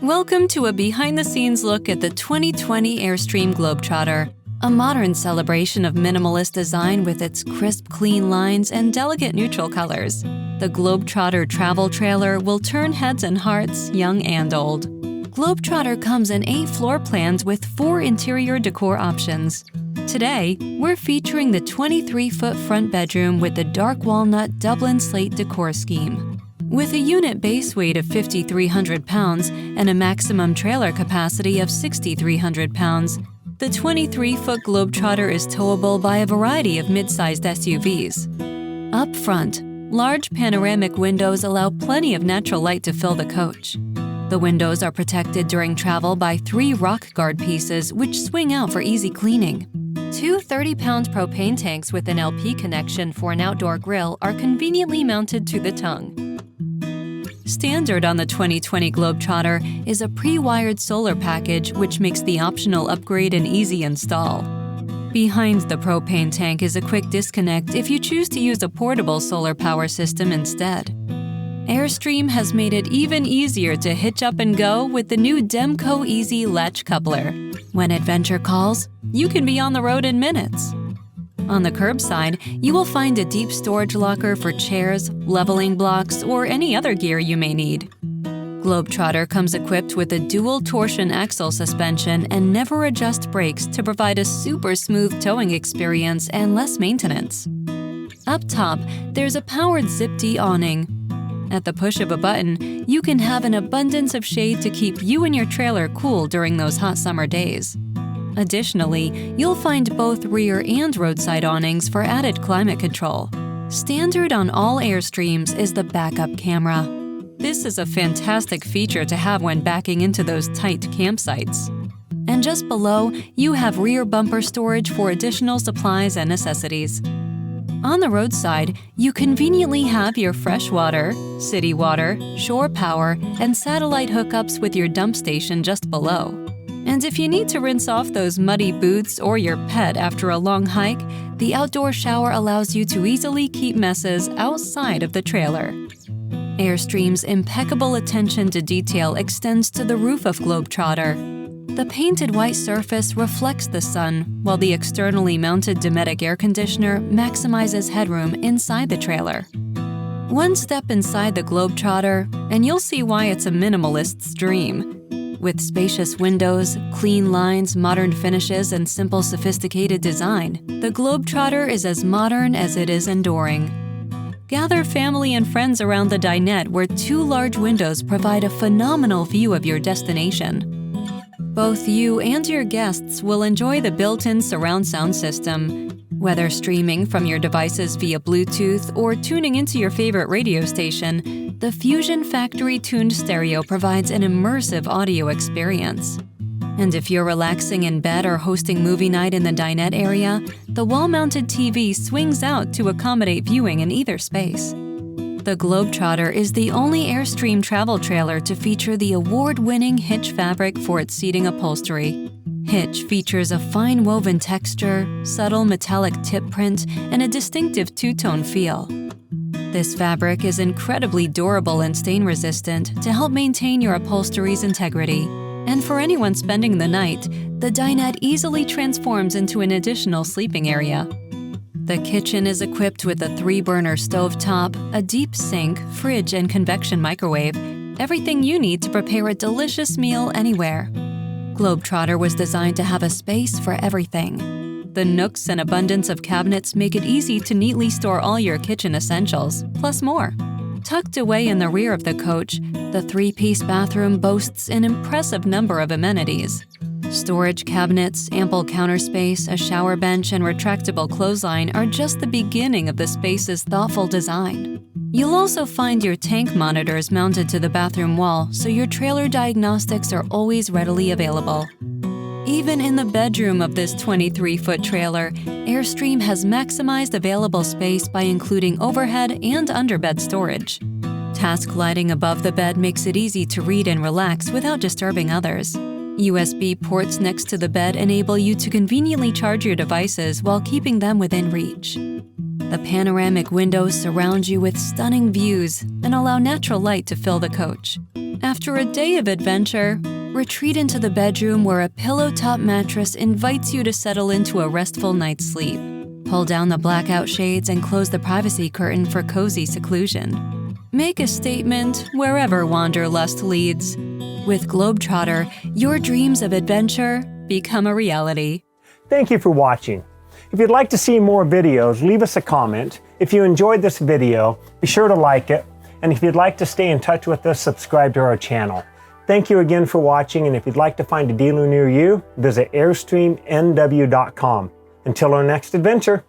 Welcome to a behind-the-scenes look at the 2020 Airstream Globetrotter, a modern celebration of minimalist design with its crisp, clean lines and delicate neutral colors. The Globetrotter travel trailer will turn heads and hearts, young and old. Globetrotter comes in 8 floor plans with 4 interior decor options. Today, we're featuring the 23-foot front bedroom with the dark walnut Dublin slate decor scheme. With a unit base weight of 5,300 pounds and a maximum trailer capacity of 6,300 pounds, the 23-foot Globetrotter is towable by a variety of mid-sized SUVs. Up front, large panoramic windows allow plenty of natural light to fill the coach. The windows are protected during travel by 3 rock guard pieces which swing out for easy cleaning. 2 30-pound propane tanks with an LP connection for an outdoor grill are conveniently mounted to the tongue. Standard on the 2020 Globetrotter is a pre-wired solar package which makes the optional upgrade an easy install. Behind the propane tank is a quick disconnect if you choose to use a portable solar power system instead. Airstream has made it even easier to hitch up and go with the new Demco Easy Latch Coupler. When adventure calls, you can be on the road in minutes. On the curbside, you will find a deep storage locker for chairs, leveling blocks, or any other gear you may need. Globetrotter comes equipped with a dual torsion axle suspension and never adjust brakes to provide a super smooth towing experience and less maintenance. Up top, there's a powered Zip-D awning. At the push of a button, you can have an abundance of shade to keep you and your trailer cool during those hot summer days. Additionally, you'll find both rear and roadside awnings for added climate control. Standard on all Airstreams is the backup camera. This is a fantastic feature to have when backing into those tight campsites. And just below, you have rear bumper storage for additional supplies and necessities. On the roadside, you conveniently have your fresh water, city water, shore power, and satellite hookups with your dump station just below. And if you need to rinse off those muddy boots or your pet after a long hike, the outdoor shower allows you to easily keep messes outside of the trailer. Airstream's impeccable attention to detail extends to the roof of Globetrotter. The painted white surface reflects the sun, while the externally mounted Dometic air conditioner maximizes headroom inside the trailer. One step inside the Globetrotter, and you'll see why it's a minimalist's dream. With spacious windows, clean lines, modern finishes, and simple, sophisticated design, the Globetrotter is as modern as it is enduring. Gather family and friends around the dinette where 2 large windows provide a phenomenal view of your destination. Both you and your guests will enjoy the built-in surround sound system. Whether streaming from your devices via Bluetooth or tuning into your favorite radio station, the Fusion factory-tuned stereo provides an immersive audio experience. And if you're relaxing in bed or hosting movie night in the dinette area, the wall-mounted TV swings out to accommodate viewing in either space. The Globetrotter is the only Airstream travel trailer to feature the award-winning Hitch fabric for its seating upholstery. Hitch features a fine woven texture, subtle metallic tip print, and a distinctive two-tone feel. This fabric is incredibly durable and stain-resistant to help maintain your upholstery's integrity. And for anyone spending the night, the dinette easily transforms into an additional sleeping area. The kitchen is equipped with a 3-burner stovetop, a deep sink, fridge, and convection microwave, everything you need to prepare a delicious meal anywhere. Globetrotter was designed to have a space for everything. The nooks and abundance of cabinets make it easy to neatly store all your kitchen essentials, plus more. Tucked away in the rear of the coach, the 3-piece bathroom boasts an impressive number of amenities. Storage cabinets, ample counter space, a shower bench, and retractable clothesline are just the beginning of the space's thoughtful design. You'll also find your tank monitors mounted to the bathroom wall, so your trailer diagnostics are always readily available. Even in the bedroom of this 23-foot trailer, Airstream has maximized available space by including overhead and underbed storage. Task lighting above the bed makes it easy to read and relax without disturbing others. USB ports next to the bed enable you to conveniently charge your devices while keeping them within reach. The panoramic windows surround you with stunning views and allow natural light to fill the coach. After a day of adventure, retreat into the bedroom where a pillow-top mattress invites you to settle into a restful night's sleep. Pull down the blackout shades and close the privacy curtain for cozy seclusion. Make a statement wherever wanderlust leads. With Globetrotter, your dreams of adventure become a reality. Thank you for watching. If you'd like to see more videos, leave us a comment. If you enjoyed this video, be sure to like it. And if you'd like to stay in touch with us, subscribe to our channel. Thank you again for watching, and if you'd like to find a dealer near you, visit airstreamnw.com. Until our next adventure.